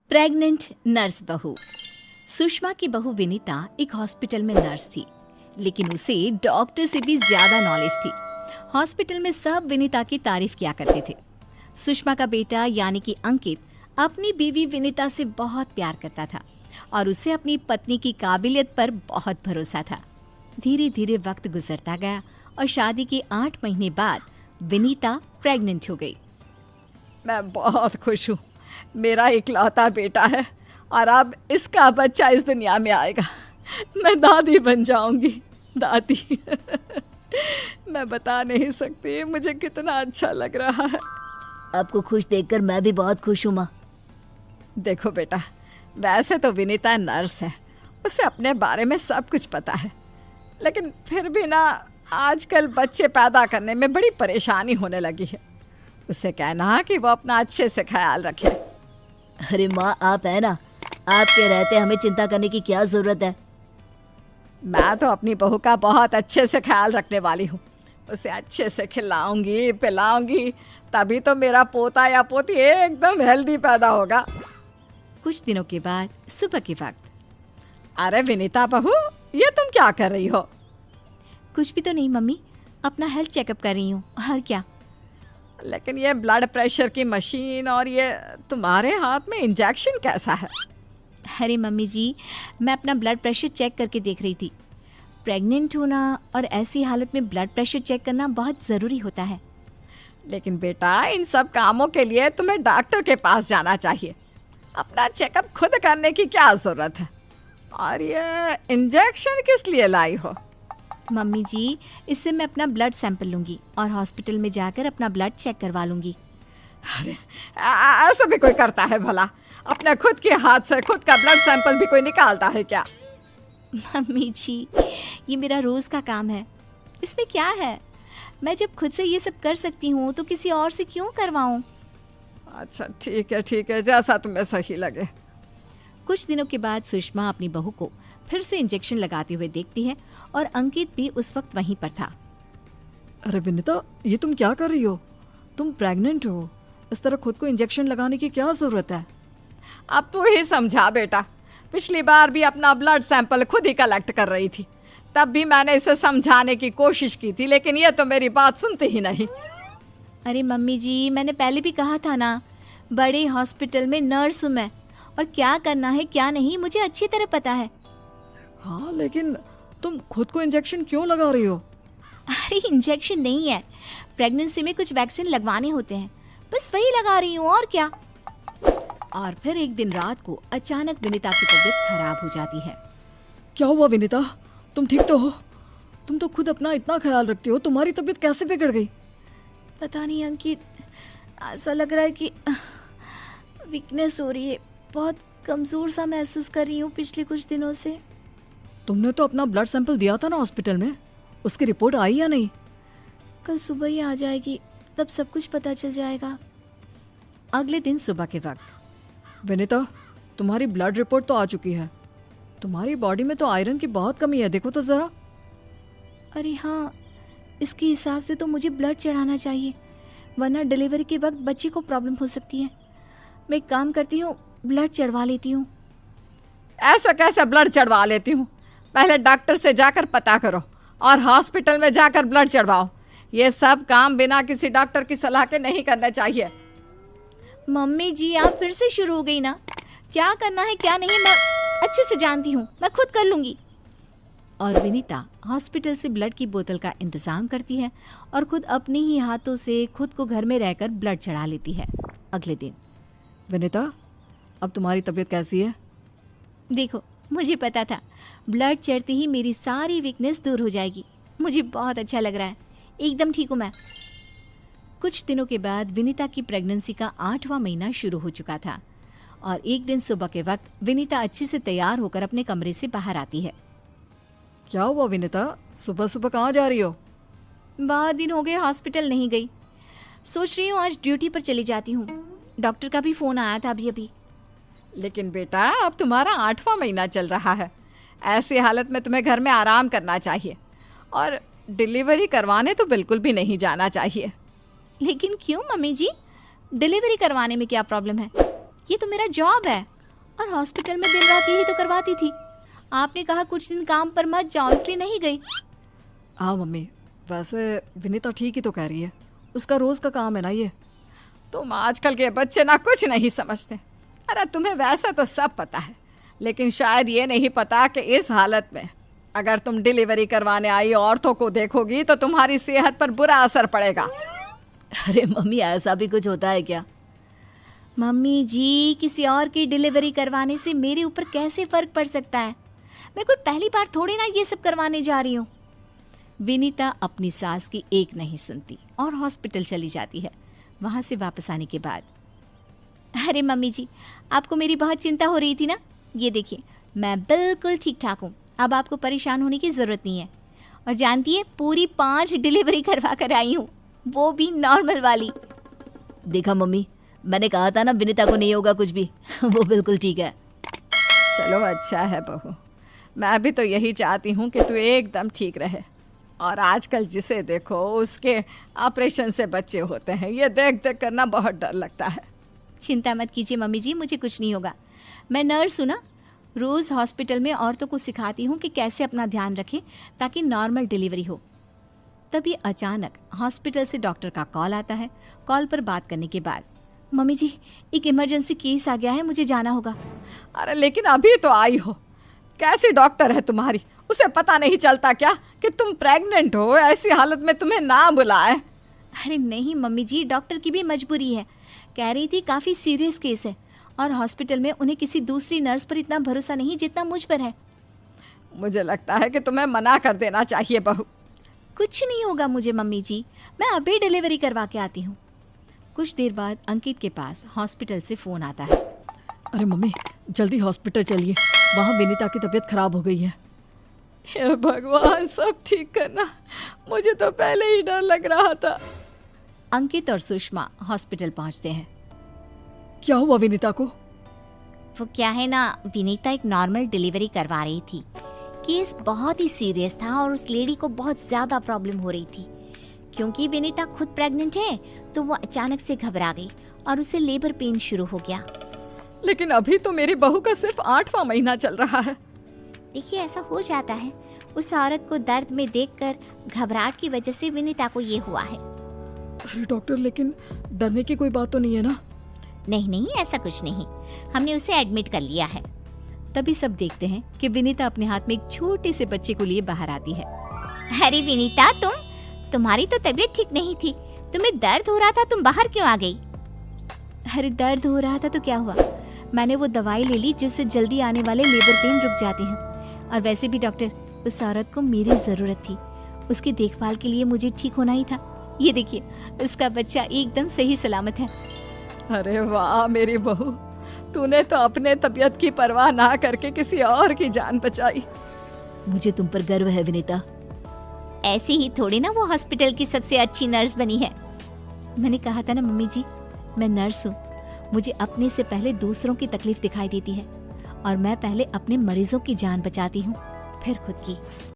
Pregnant nurse बहू। सुषमा की बहू विनीता एक हॉस्पिटल में नर्स थी, लेकिन उसे डॉक्टर से भी ज्यादा नॉलेज थी। हॉस्पिटल में सब विनीता की तारीफ किया करते थे। सुषमा का बेटा यानी कि अंकित अपनी बीवी विनीता से बहुत प्यार करता था और उसे अपनी पत्नी की काबिलियत पर बहुत भरोसा था। धीरे धीरे वक्त गुजरता गया और शादी के 8 महीने बाद विनीता प्रेग्नेंट हो गई। मैं बहुत खुश हूँ। मेरा इकलौता बेटा है और अब इसका बच्चा इस दुनिया में आएगा। मैं दादी बन जाऊंगी। दादी मैं बता नहीं सकती मुझे कितना अच्छा लग रहा है। आपको खुश देखकर मैं भी बहुत खुश हूँ माँ। देखो बेटा, वैसे तो विनीता नर्स है, उसे अपने बारे में सब कुछ पता है, लेकिन फिर भी ना आजकल बच्चे पैदा करने में बड़ी परेशानी होने लगी है। उसे कहना कि वो अपना अच्छे से ख्याल रखे। अरे माँ, आप है ना, आपके रहते हमें चिंता करने की क्या जरूरत है। मैं तो अपनी बहू का बहुत अच्छे से ख्याल रखने वाली हूँ। उसे अच्छे से खिलाऊंगी पिलाऊंगी, तभी तो मेरा पोता या पोती एकदम हेल्दी पैदा होगा। कुछ दिनों के बाद सुबह के वक्त। अरे विनीता बहू, ये तुम क्या कर रही हो? कुछ भी तो नहीं मम्मी, अपना हेल्थ चेकअप कर रही हूँ। और क्या? लेकिन ये ब्लड प्रेशर की मशीन और ये तुम्हारे हाथ में इंजेक्शन कैसा है? अरे मम्मी जी, मैं अपना ब्लड प्रेशर चेक करके देख रही थी। प्रेग्नेंट होना और ऐसी हालत में ब्लड प्रेशर चेक करना बहुत ज़रूरी होता है। लेकिन बेटा, इन सब कामों के लिए तुम्हें डॉक्टर के पास जाना चाहिए। अपना चेकअप खुद करने की क्या ज़रूरत है? और ये इंजेक्शन किस लिए लाई हो? मम्मी जी, इससे मैं अपना ब्लड सैंपल लूँगी और हॉस्पिटल में जाकर अपना ब्लड चेक करवा लूँगी। अरे ऐसा भी कोई करता है भला? अपने खुद के हाथ से खुद का ब्लड सैंपल भी कोई निकालता है क्या? मम्मी जी, ये मेरा रोज़ का काम है, इसमें क्या है? मैं जब खुद से ये सब कर सकती हूँ तो किसी और से क्यों करवाऊँ? अच्छा ठीक है, जैसा तुम्हें सही लगे। कुछ दिनों के बाद सुषमा अपनी बहू को फिर से इंजेक्शन लगाते हुए देखती है और अंकित भी उस वक्त वहीं पर था। अरे विनीता, ये तुम क्या कर रही हो? तुम प्रेग्नेंट हो, इस तरह खुद को इंजेक्शन लगाने की क्या जरूरत है? अब तू ही समझा बेटा। पिछली बार भी अपना ब्लड सैंपल खुद ही कलेक्ट कर रही थी, तब भी मैंने इसे समझाने की कोशिश की थी, लेकिन ये तो मेरी बात सुनती ही नहीं। अरे मम्मी जी, मैंने पहले भी कहा था ना, बड़े हॉस्पिटल में नर्स हूँ मैं, और क्या करना है क्या नहीं मुझे अच्छी तरह पता है। हाँ, लेकिन तुम खुद को इंजेक्शन क्यों लगा रही हो? अरे इंजेक्शन नहीं है, प्रेगनेंसी में कुछ वैक्सीन लगवाने होते हैं, बस वही लगा रही हूँ और क्या। और फिर एक दिन रात को अचानक विनीता की तबीयत खराब हो जाती है। क्या हुआ विनीता? तुम ठीक तो हो? तुम तो खुद अपना इतना ख्याल रखती हो, तुम्हारी तबीयत कैसे बिगड़ गई? पता नहीं अंकित, ऐसा लग रहा है कि वीकनेस हो रही है, बहुत कमज़ोर सा महसूस कर रही हूँ पिछले कुछ दिनों से। तुमने तो अपना ब्लड सैंपल दिया था ना हॉस्पिटल में, उसकी रिपोर्ट आई या नहीं? कल सुबह ही आ जाएगी, तब सब कुछ पता चल जाएगा। अगले दिन सुबह के वक्त। विनीता, तुम्हारी ब्लड रिपोर्ट तो आ चुकी है। तुम्हारी बॉडी में तो आयरन की बहुत कमी है, देखो तो ज़रा। अरे हाँ, इसके हिसाब से तो मुझे ब्लड चढ़ाना चाहिए, वरना डिलीवरी के वक्त बच्चे को प्रॉब्लम हो सकती है। मैं एक काम करती हूँ, ब्लड चढ़वा लेती हूँ। ऐसा कैसे ब्लड चढ़वा लेती हूँ? पहले डॉक्टर से जाकर पता करो और हॉस्पिटल में जाकर ब्लड चढ़वाओ। ये सब काम बिना किसी डॉक्टर की सलाह के नहीं करने चाहिए। मम्मी जी, आप फिर से शुरू हो गई ना। क्या करना है क्या नहीं मैं अच्छे से जानती हूँ, मैं खुद कर लूँगी। और विनीता हॉस्पिटल से ब्लड की बोतल का इंतज़ाम करती है और खुद अपने ही हाथों से खुद को घर में रहकर ब्लड चढ़ा लेती है। अगले दिन। विनीता, अब तुम्हारी तबीयत कैसी है? देखो, मुझे पता था ब्लड चढ़ते ही मेरी सारी वीकनेस दूर हो जाएगी। मुझे बहुत अच्छा लग रहा है, एकदम ठीक हूँ मैं। कुछ दिनों के बाद विनीता की प्रेगनेंसी का 8वां महीना शुरू हो चुका था और एक दिन सुबह के वक्त विनीता अच्छे से तैयार होकर अपने कमरे से बाहर आती है। क्या हुआ विनीता, सुबह सुबह कहाँ जा रही हो? बहुत दिन हो गए हॉस्पिटल नहीं गई, सोच रही हूँ आज ड्यूटी पर चली जाती हूँ। डॉक्टर का भी फ़ोन आया था अभी। लेकिन बेटा, अब तुम्हारा 8वां महीना चल रहा है, ऐसी हालत में तुम्हें घर में आराम करना चाहिए और डिलीवरी करवाने तो बिल्कुल भी नहीं जाना चाहिए। लेकिन क्यों मम्मी जी, डिलीवरी करवाने में क्या प्रॉब्लम है? ये तो मेरा जॉब है। और हॉस्पिटल में दिन रात यही तो करवाती थी। आपने कहा कुछ दिन काम पर मत जाओ, इसलिए नहीं गई। हाँ मम्मी, वैसे विनीता ठीक ही तो कह रही है, उसका रोज का काम है ना ये। तुम आजकल के बच्चे ना कुछ नहीं समझते। अरे तुम्हें वैसा तो सब पता है, लेकिन शायद ये नहीं पता कि इस हालत में अगर तुम डिलीवरी करवाने आई औरतों को देखोगी तो तुम्हारी सेहत पर बुरा असर पड़ेगा। अरे मम्मी, ऐसा भी कुछ होता है क्या? मम्मी जी, किसी और की डिलीवरी करवाने से मेरे ऊपर कैसे फर्क पड़ सकता है? मैं कोई पहली बार थोड़ी ना ये सब करवाने जा रही हूँ। विनीता अपनी सास की एक नहीं सुनती और हॉस्पिटल चली जाती है। वहाँ से वापस आने के बाद, अरे मम्मी जी, आपको मेरी बहुत चिंता हो रही थी ना? ये देखिए, मैं बिल्कुल ठीक ठाक हूँ, अब आपको परेशान होने की ज़रूरत नहीं है। और जानती है, पूरी 5 डिलीवरी करवा कर आई हूँ, वो भी नॉर्मल वाली। देखा मम्मी, मैंने कहा था ना विनीता को नहीं होगा कुछ भी। वो बिल्कुल ठीक है। चलो अच्छा है बहू, मैं भी तो यही चाहती हूँ कि तू एकदम ठीक रहे। और आजकल जिसे देखो उसके ऑपरेशन से बच्चे होते हैं, ये देख देख करना बहुत डर लगता है। चिंता मत कीजिए मम्मी जी, मुझे कुछ नहीं होगा। मैं नर्स हूँ ना, रोज़ हॉस्पिटल में औरतों को सिखाती हूँ कि कैसे अपना ध्यान रखें ताकि नॉर्मल डिलीवरी हो। तभी अचानक हॉस्पिटल से डॉक्टर का कॉल आता है। कॉल पर बात करने के बाद, मम्मी जी, एक इमरजेंसी केस आ गया है, मुझे जाना होगा। अरे लेकिन अभी तो आई हो, कैसी डॉक्टर है तुम्हारी? उसे पता नहीं चलता क्या कि तुम प्रेग्नेंट हो? ऐसी हालत में तुम्हें ना बुलाए। अरे नहीं मम्मी जी, डॉक्टर की भी मजबूरी है। कह रही थी काफ़ी सीरियस केस है और हॉस्पिटल में उन्हें किसी दूसरी नर्स पर इतना भरोसा नहीं जितना मुझ पर है। मुझे लगता है कि तुम्हें मना कर देना चाहिए बहू। कुछ नहीं होगा मुझे मम्मी जी, मैं अभी डिलीवरी करवा के आती हूँ। कुछ देर बाद अंकित के पास हॉस्पिटल से फ़ोन आता है। अरे मम्मी, जल्दी हॉस्पिटल चलिए, वहाँ विनीता की तबीयत खराब हो गई है। हे भगवान, सब ठीक करना, मुझे तो पहले ही डर लग रहा था। अंकित और सुषमा हॉस्पिटल पहुँचते हैं। क्या हुआ विनीता को? वो क्या है ना, विनीता एक नॉर्मल डिलीवरी करवा रही थी। केस बहुत ही सीरियस था और उस लेडी को बहुत ज़्यादा प्रॉब्लम हो रही थी। क्योंकि विनीता खुद प्रेग्नेंट है तो वो अचानक से घबरा गई और उसे लेबर पेन शुरू हो गया। लेकिन अभी तो मेरी बहू का सिर्फ 8वां महीना चल रहा है। देखिए, ऐसा हो जाता है। उस औरत को दर्द में देखकर घबराहट की वजह से विनीता को ये हुआ है। अरे डॉक्टर, लेकिन डरने की कोई बात तो नहीं है ना? नहीं नहीं, ऐसा कुछ नहीं, हमने उसे एडमिट कर लिया है। तभी सब देखते हैं कि विनीता अपने हाथ में एक छोटे से बच्चे को लिए बाहर आती है। अरे विनीता, तुम्हारी तो तबीयत ठीक नहीं थी, तुम्हें दर्द हो रहा था, तुम बाहर क्यों आ गई? अरे दर्द हो रहा था तो क्या हुआ, मैंने वो दवाई ले ली जिससे जल्दी आने वाले लेबर पेन रुक जाते हैं। और वैसे भी डॉक्टर, उस औरत को मेरी ज़रूरत थी, उसकी देखभाल के लिए मुझे ठीक होना ही था। ये देखिए, उसका बच्चा एकदम सही सलामत है। अरे वाह मेरी बहू, तूने तो अपने तबीयत की परवाह ना करके किसी और की जान बचाई। मुझे तुम पर गर्व है विनीता। ऐसी ही थोड़ी ना वो हॉस्पिटल की सबसे अच्छी नर्स बनी है। मैंने कहा था ना मम्मी जी, मैं नर्स हूँ, मुझे अपने से पहले दूसरों की तकलीफ दिखाई देती है और मैं पहले अपने मरीजों की जान बचाती हूँ, फिर खुद की।